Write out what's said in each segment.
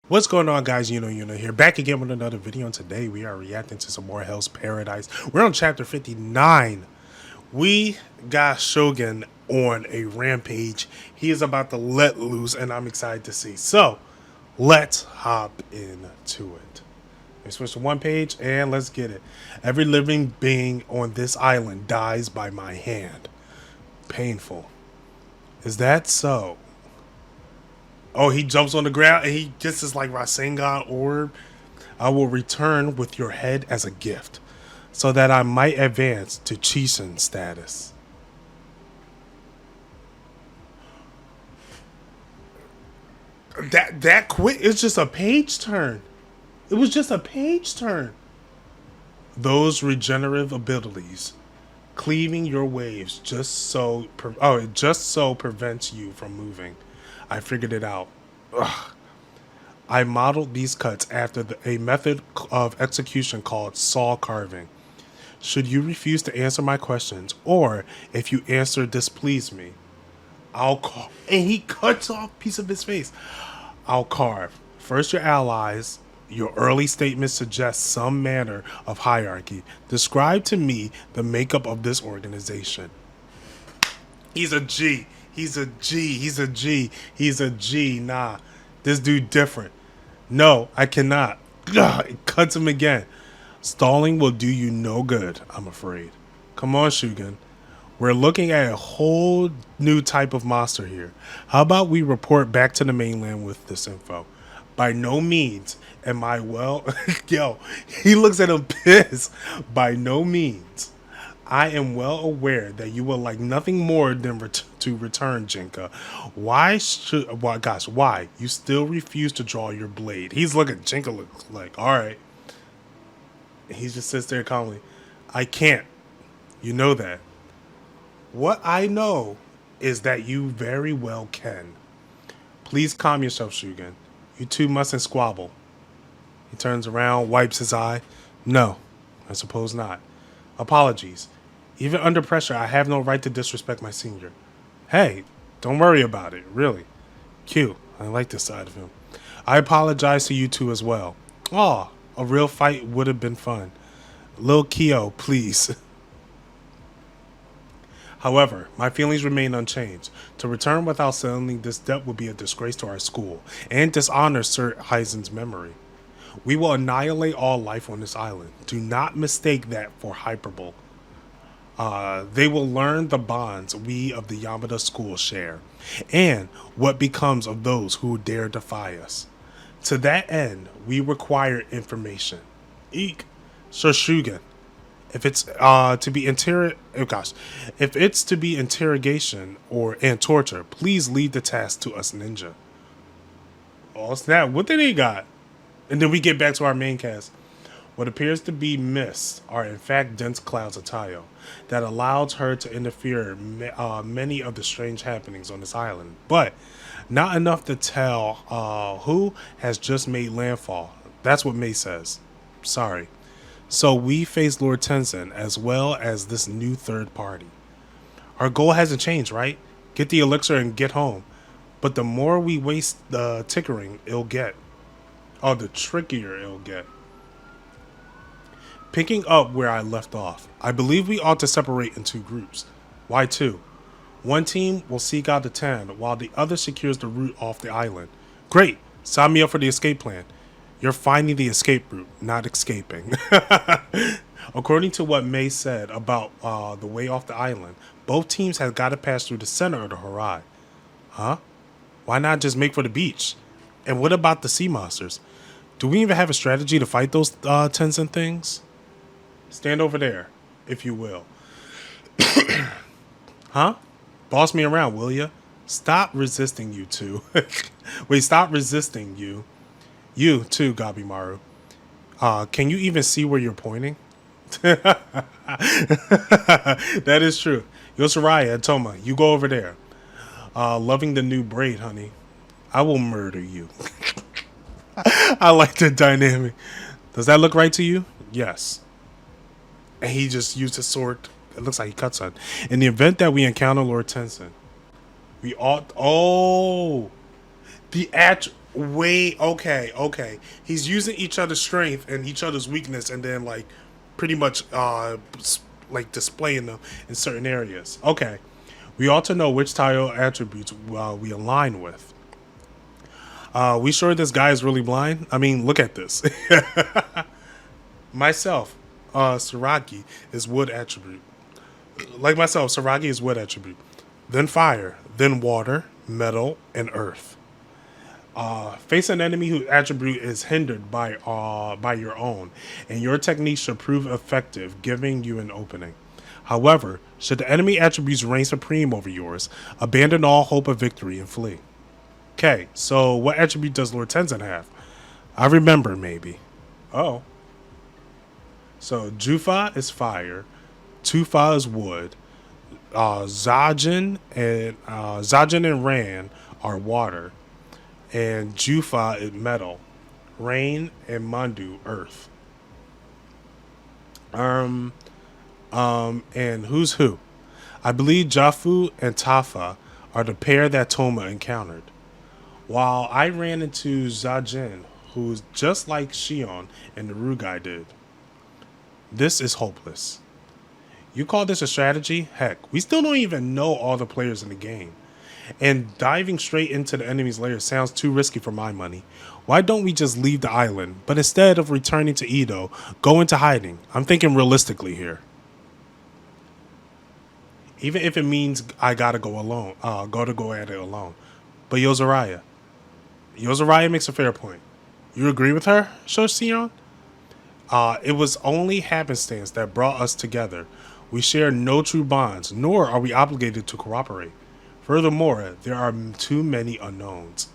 What's going on, guys? Here. Back again with another video, and today we are reacting to some more Hell's Paradise. We're on chapter 59. We got Shogun on a rampage. He is about to let loose, and I'm excited to see. So, let's hop into it. Let's switch to one page, and let's get it. Every living being on this island dies by my hand. Painful. Is that so? Oh, he jumps on the ground and he gets this like Rasengan orb. I will return with your head as a gift, so that I might advance to Chisin status. That quick? It's just a page turn. It was just a page turn. Those regenerative abilities, cleaving your waves it just so prevents you from moving. I figured it out. Ugh. I modeled these cuts after a method of execution called saw carving. Should you refuse to answer my questions, or if you answer displease me, I'll carve. And he cuts off a piece of his face. I'll carve. First your allies. Your early statements suggest some manner of hierarchy. Describe to me the makeup of this organization. He's a G. He's a G. He's a G. He's a G. Nah, this dude different. No, I cannot. Ugh, it cuts him again. Stalling will do you no good, I'm afraid. Come on, Shugen. We're looking at a whole new type of monster here. How about we report back to the mainland with this info? By no means am I well... Yo, he looks at him pissed. By no means. I am well aware that you will like nothing more than to return, Jinka. Why? You still refuse to draw your blade. He's looking, Jinka looks like, alright. He just sits there calmly. I can't. You know that. What I know is that you very well can. Please calm yourself, Shugen. You two mustn't squabble. He turns around, wipes his eye. No, I suppose not. Apologies. Even under pressure, I have no right to disrespect my senior. Hey, don't worry about it, really. Q, I like this side of him. I apologize to you two as well. Aw, a real fight would have been fun. Lil Kyo, please. However, my feelings remain unchanged. To return without settling this debt would be a disgrace to our school and dishonor Sir Heisen's memory. We will annihilate all life on this island. Do not mistake that for hyperbole. They will learn the bonds we of the Yamada school share, and what becomes of those who dare defy us. To that end, we require information. Eek, Sir Shugen. If it's to be interrogation and torture, please leave the task to us ninja. Oh snap! What did he got? And then we get back to our main cast. What appears to be mists are in fact dense clouds of Tayo that allows her to interfere many of the strange happenings on this island, but not enough to tell who has just made landfall. That's what May says. Sorry. So we face Lord Tenzin as well as this new third party. Our goal hasn't changed, right? Get the elixir and get home. But the more we waste the tinkering, it'll get. Oh, the trickier it'll get. Picking up where I left off, I believe we ought to separate in two groups. Why two? One team will seek out the town, while the other secures the route off the island. Great! Sign me up for the escape plan. You're finding the escape route, not escaping. According to what May said about the way off the island, both teams have got to pass through the center of the Horai. Huh? Why not just make for the beach? And what about the sea monsters? Do we even have a strategy to fight those Tenzin things? Stand over there, if you will. Huh? Boss me around, will ya? Stop resisting, you two. Wait, stop resisting, you. You too, Gabimaru. Can you even see where you're pointing? That is true. Yoshiraya and Toma, you go over there. Loving the new braid, honey. I will murder you. I like the dynamic. Does that look right to you? Yes. And he just used his sword. It looks like he cuts on. In the event that we encounter Lord Tenzin, we ought... Oh! The Wait, okay, okay. He's using each other's strength and each other's weakness, and then like pretty much like displaying them in certain areas. Okay, we ought to know which tile attributes we align with. We sure this guy is really blind? I mean, look at this. Myself, Saragi is wood attribute. Like myself, Saragi is wood attribute. Then fire, then water, metal, and earth. Face an enemy whose attribute is hindered by your own, and your technique should prove effective, giving you an opening. However, should the enemy attributes reign supreme over yours, abandon all hope of victory and flee. Okay, so what attribute does Lord Tenzin have? I remember, maybe. Oh. So Jufa is fire, Tufa is wood, Zajin and Ran are water, and Jufa is metal, Rain and Mandu earth. Um, and who's who? I believe Jafu and Tafa are the pair that Toma encountered. While I ran into Zajin, who's just like Shion and the Rugai did. This is hopeless. You call this a strategy? Heck, we still don't even know all the players in the game. And diving straight into the enemy's lair sounds too risky for my money. Why don't we just leave the island, but instead of returning to Edo, go into hiding? I'm thinking realistically here. Even if it means I gotta go alone, go at it alone. But Yozariah makes a fair point. You agree with her, Shoshion? It was only happenstance that brought us together. We share no true bonds, nor are we obligated to cooperate. Furthermore, there are too many unknowns.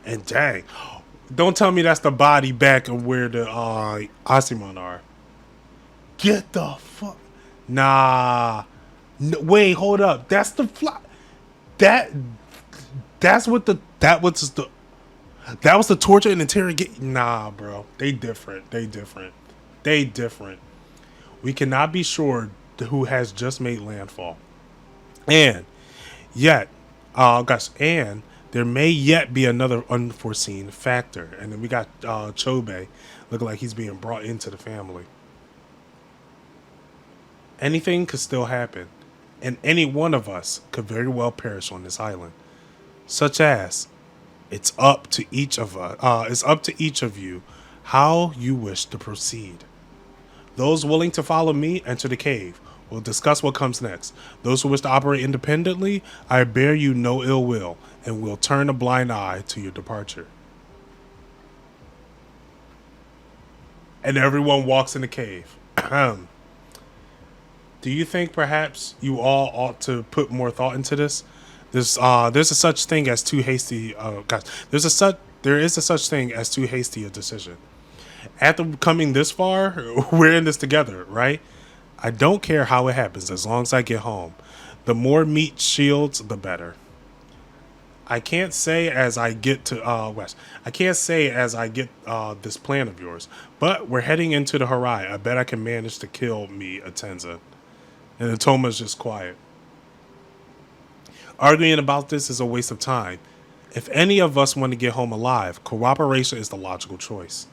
And dang, don't tell me that's the body back of where the Asimon are. Get the fuck. Nah. No, wait, hold up. That's the fly. That. That's what the. That was the. That was the torture and interrogation. Nah, bro. They different. They different. We cannot be sure who has just made landfall. And yet, gosh, and there may yet be another unforeseen factor. And then we got Chobe looking like he's being brought into the family. Anything could still happen, and any one of us could very well perish on this island. Such as, it's up to each of us. It's up to each of you how you wish to proceed. Those willing to follow me enter the cave. We'll discuss what comes next. Those who wish to operate independently, I bear you no ill will, and will turn a blind eye to your departure. And everyone walks in the cave. Do you think perhaps you all ought to put more thought into this? There's a such thing as too hasty. There is a such thing as too hasty a decision. After coming this far, we're in this together, right? I don't care how it happens as long as I get home. The more meat shields, the better. I can't say as I get to West. I can't say as I get this plan of yours, but we're heading into the Harai. I bet I can manage to kill me a Tenza. And the Toma's just quiet. Arguing about this is a waste of time. If any of us want to get home alive, cooperation is the logical choice.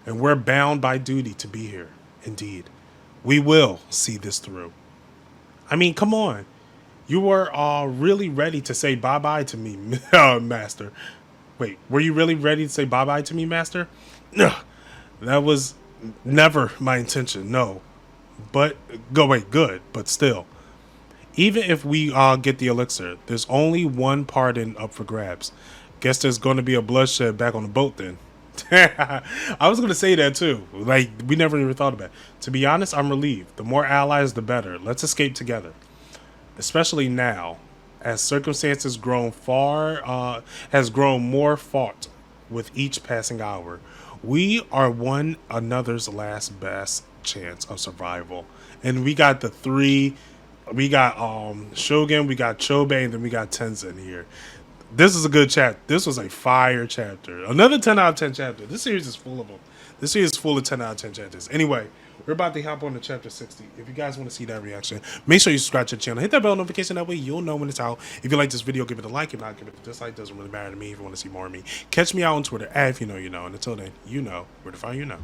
And we're bound by duty to be here. Indeed. We will see this through. I mean, come on. You were really ready to say bye-bye to me, Master. Wait, were you really ready to say bye-bye to me, Master? Ugh, that was never my intention, no. But, good, but still. Even if we get the elixir, there's only one pardon up for grabs. Guess there's going to be a bloodshed back on the boat then. I was going to say that too. Like, we never even thought about it. To be honest, I'm relieved. The more allies, the better. Let's escape together. Especially now, as circumstances has grown more fraught with each passing hour. We are one another's last best chance of survival. And we got the three. We got Shogun, we got Chobe, and then we got Tenzin here. This is a good chapter. This was a fire chapter. Another 10 out of 10 chapter. This series is full of them. This series is full of 10 out of 10 chapters. Anyway, We're about to hop on to chapter 60. If you guys want to see that reaction, make sure you subscribe to the channel. Hit that bell notification. That way you'll know when it's out. If you like this video, give it a like. If not, give it a dislike. Doesn't really matter to me if you want to see more of me. Catch me out on Twitter. If you know, you know. And until then, you know where to find you know.